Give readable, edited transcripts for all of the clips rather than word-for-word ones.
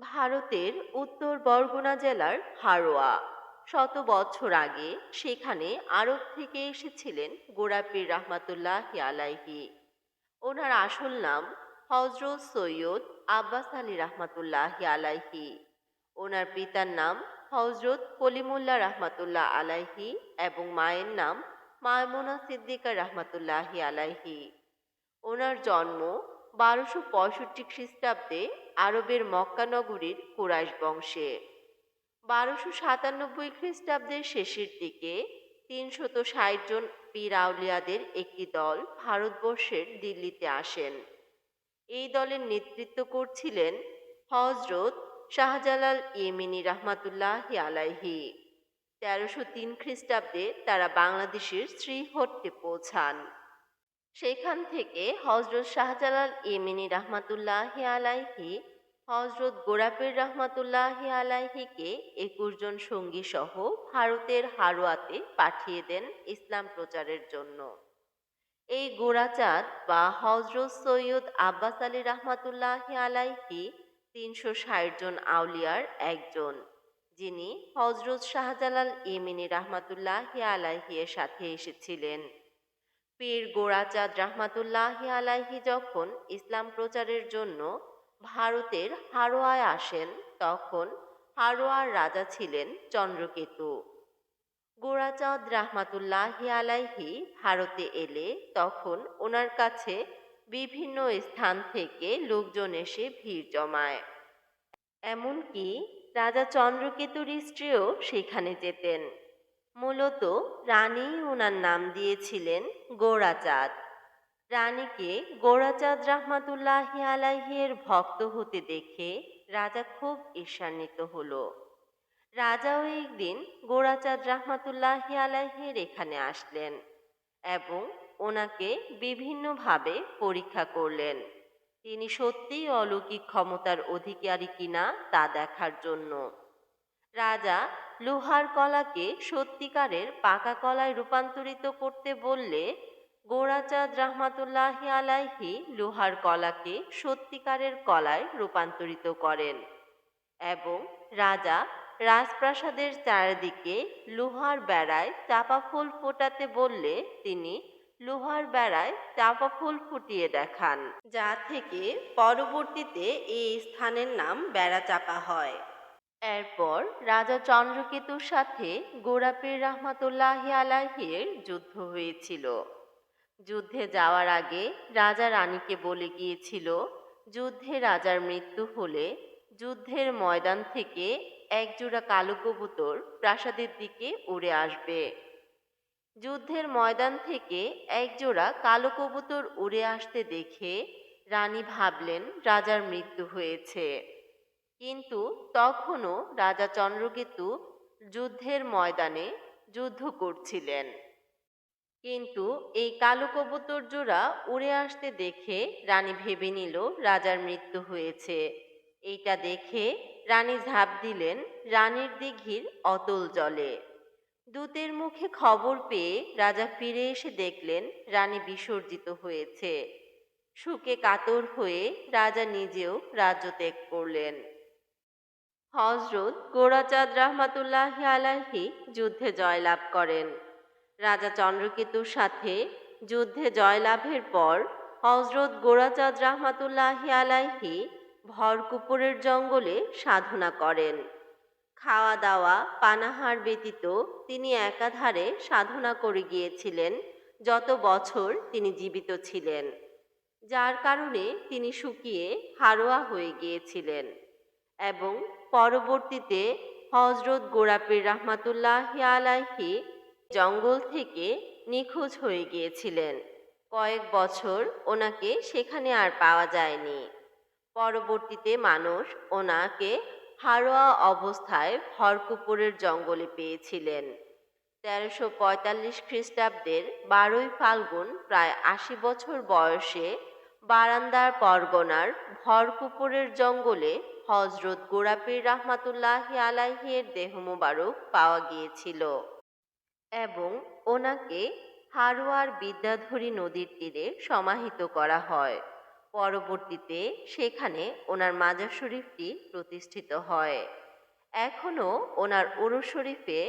ভারতের উত্তর বরগুনা জেলার হারোয়া। শত বছর আগে সেখানে আরব থেকে এসেছিলেন গোড়াপীর রাহমাতুল্লাহ আলাইহি। ওনার আসল নাম হজরত সৈয়দ আব্বাস আলী রাহমাতুল্লাহ আলাইহি। ওনার পিতার নাম হজরত কলিমুল্লাহ রাহমাতুল্লাহ আলাইহি এবং মায়ের নাম মায়মুনা সিদ্দিকা রাহমাতুল্লাহ আলাইহি। ওনার জন্ম 1265 খ্রিস্টাব্দে আরবের মক্কা নগরীর কুরাইশ বংশে। 1297 খ্রিস্টাব্দের শেষের দিকে 360 জন পীর আউলিয়াদের একটি দল ভারতবর্ষের দিল্লিতে আসেন। এই দলের নেতৃত্ব করছিলেন হজরত শাহজালাল ইয়েমেনি রাহমাতুল্লাহ আলাইহি। 1303 খ্রিস্টাব্দে তারা বাংলাদেশের শ্রীহট্টে পৌঁছান। সেখান থেকে হজরত শাহজালাল ইয়েমেনি রাহমাতুল্লাহ আলাইহি হজরত গোরাপীর রাহমাতুল্লাহ আলাইহিকে 21 জন সঙ্গী সহ ভারতের হারোয়াতে পাঠিয়ে দেন ইসলাম প্রচারের জন্য। এই গোরাচাঁদ বা হজরত সৈয়দ আব্বাস আলী রাহমাতুল্লাহ আলাইহি 360 জন আউলিয়ার একজন, যিনি হজরত শাহজালাল ইয়েমেনি রাহমাতুল্লাহ আলাইহি এর সাথে এসেছিলেন। পীর গোরাচাঁদ রাহমাতুল্লাহ আলাইহি যখন ইসলাম প্রচারের জন্য ভারতের হারোয়ায় আসেন, তখন হারোয়ার রাজা ছিলেন চন্দ্রকেতু। গোরাচাঁদ রাহমাতুল্লাহ আলাইহি ভারতে এলে তখন ওনার কাছে বিভিন্ন স্থান থেকে লোকজন এসে ভিড় জমায়। এমনকি রাজা চন্দ্রকেতুর স্ত্রীও সেখানে যেতেন। মূলত রানী ওনার নাম দিয়েছিলেন গোরাচাঁদ। রানীকে গোরাচাঁদ রাহমাতুল্লাহ আলাইহি এর ভক্ত হতে দেখে রাজা খুব ঈর্ষান্বিত হলো। রাজাও একদিন গোরাচাঁদ রাহমাতুল্লাহ আলাইহির এখানে আসলেন এবং ওনাকে বিভিন্নভাবে পরীক্ষা করলেন তিনি সত্যিই অলৌকিক ক্ষমতার অধিকারী কিনা তা দেখার জন্য। রাজা লোহার কলাকে সত্যিকারের পাকা কলায় রূপান্তরিত করতে বললে গোরাচাঁদ রাহমাতুল্লাহ আলাইহি লোহার কলাকে সত্যিকারের কলায় রূপান্তরিত করেন এবং রাজা রাজপ্রাসাদের চারিদিকে লোহার বেড়ায় চাপা ফুল ফোটাতে বললে তিনি লোহার বেড়ায় চাপা ফুল ফুটিয়ে দেখান, যা থেকে পরবর্তীতে এই স্থানের নাম বেড়া চাপা হয়। এরপর রাজা চন্দ্রকেতুর সাথে গোরাপীর রাহমাতুল্লাহ আলাইহির যুদ্ধ হয়েছিল। যুদ্ধে যাওয়ার আগে রাজা রানীকে বলে গিয়েছিল, যুদ্ধে রাজার মৃত্যু হলে যুদ্ধের ময়দান থেকে একজোড়া কালো কবুতর প্রাসাদের দিকে উড়ে আসবে। যুদ্ধের ময়দান থেকে একজোড়া কালো কবুতর উড়ে আসতে দেখে রানী ভাবলেন রাজার মৃত্যু হয়েছে। কিন্তু তখনও রাজা চন্দ্রকেতু যুদ্ধের ময়দানে যুদ্ধ করছিলেন। কিন্তু এই কালো কবুতর জোড়া উড়ে আসতে দেখে রানী ভেবে নিল রাজার মৃত্যু হয়েছে। এইটা দেখে রানী ঝাঁপ দিলেন রানীর দিঘির অতল জলে। দূতের মুখে খবর পেয়ে রাজা ফিরে এসে দেখলেন রানী বিসর্জিত হয়েছে। শোকে কাতর হয়ে রাজা নিজেও রাজ্য ত্যাগ করলেন। হজরত গোরাচাঁদ রাহমাতুল্লাহ আলাইহি যুদ্ধে জয়লাভ করেন। রাজা চন্দ্রকেতুর সাথে যুদ্ধে জয়লাভের পর হজরত গোরাচাঁদ রাহমাতুল্লাহ আলাইহি ভরকুপুরের জঙ্গলে সাধনা করেন। খাওয়া দাওয়া পানাহার ব্যতীত তিনি একাধারে সাধনা করে গিয়েছিলেন যত বছর তিনি জীবিত ছিলেন, যার কারণে তিনি শুকিয়ে হারোয়া হয়ে গিয়েছিলেন এবং পরবর্তীতে হজরত গোরাপীর রাহমাতুল্লাহ আলাইহি জঙ্গল থেকে নিখোঁজ হয়ে গিয়েছিলেন। কয়েক বছর ওনাকে সেখানে আর পাওয়া যায়নি। পরবর্তীতে মানুষ ওনাকে হারোয়া অবস্থায় ভরকুপুরের জঙ্গলে পেয়েছিলেন। 1345 খ্রিস্টাব্দের 12ই ফাল্গুন প্রায় 80 বছর বয়সে বারান্দার পরগনার ভরকুপুরের জঙ্গলে হজরত গোরাপীর রাহমাতুল্লাহ আলাইহির দেহ মোবারক পাওয়া গিয়েছিল এবং ওনাকে হারোয়ার বিদ্যাধরী নদীর তীরে সমাহিত করা হয়। পরবর্তীতে সেখানে ওনার মাজার শরীফটি প্রতিষ্ঠিত হয়। এখনো ওনার উরুস শরীফে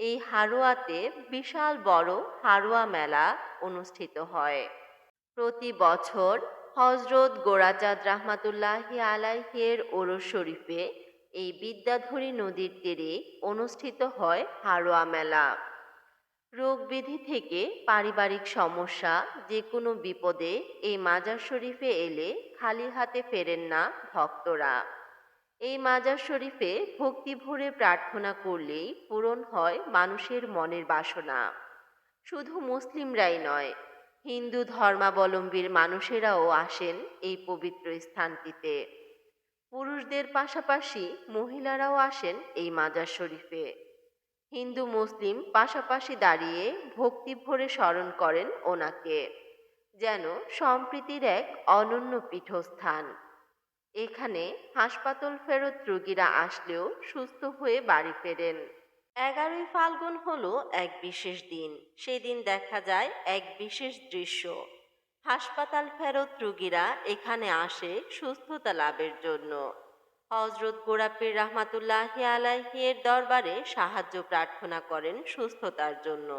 এই হারোয়াতে বিশাল বড় হারোয়া মেলা অনুষ্ঠিত হয়। প্রতি বছর হজরত গোরাচাঁদ রাহমাতুল্লাহি আলাইহির ওরস শরীফে এই বিদ্যাধরী নদীর তীরে অনুষ্ঠিত হয় হারোয়া মেলা। রোগ ব্যাধি থেকে পারিবারিক সমস্যা, যে কোনো বিপদে এই মাজার শরীফে এলে খালি হাতে ফেরেন না ভক্তরা। এই মাজার শরীফে ভক্তি ভরে প্রার্থনা করলেই পূরণ হয় মানুষের মনের বাসনা। শুধু মুসলিমরাই নয়, হিন্দু ধর্মাবলম্বীর মানুষেরাও আসেন এই পবিত্র স্থানটিতে। পুরুষদের পাশাপাশি মহিলারাও আসেন এই মাজার শরীফে। হিন্দু মুসলিম পাশাপাশি দাঁড়িয়ে ভক্তি ভরে স্মরণ করেন ওনাকে, যেন সম্প্রীতির এক অনন্য পীঠস্থান। এখানে হাসপাতাল ফেরত রোগীরা আসলেও সুস্থ হয়ে বাড়ি ফেরেন। 11ই ফাল্গুন হলো এক বিশেষ দিন। সেদিন দেখা যায় এক বিশেষ দৃশ্য। হাসপাতাল ফেরত রোগীরা এখানে আসে সুস্থতা লাভের জন্য। হজরত গোরাপীর রাহমাতুল্লাহি আলাইহির দরবারে সাহায্য প্রার্থনা করেন সুস্থতার জন্য,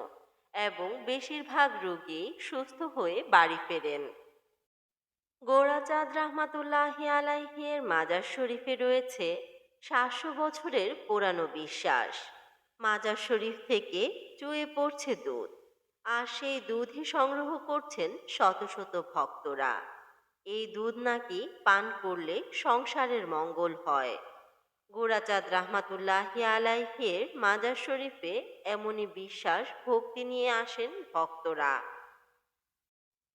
এবং বেশিরভাগ রোগী সুস্থ হয়ে বাড়ি ফেরেন। গোরাচাঁদ রাহমাতুল্লাহি আলাইহির মাজার শরীফে রয়েছে 700 বছরের পুরানো বিশ্বাস। মাজার শরীফ থেকে চুয়ে পড়ছে দুধ, আর সেই দুধই সংগ্রহ করছেন শত শত ভক্তরা। এই দুধ নাকি পান করলে সংসারের মঙ্গল হয়। গোরাচাঁদ রাহমাতুল্লাহি আলাইহির মাজার শরীফে এমনই বিশ্বাস ভক্তি নিয়ে আসেন ভক্তরা।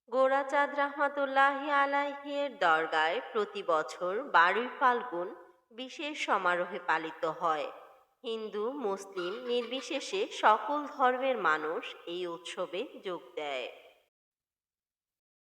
গোরাচাঁদ রাহমাতুল্লাহি আলাইহির দরগায় প্রতি বছর 12ই ফাল্গুন বিশেষ সমারোহে পালিত হয়। হিন্দু মুসলিম নির্বিশেষে সকল ধর্মের মানুষ এই উৎসবে যোগ দেয়।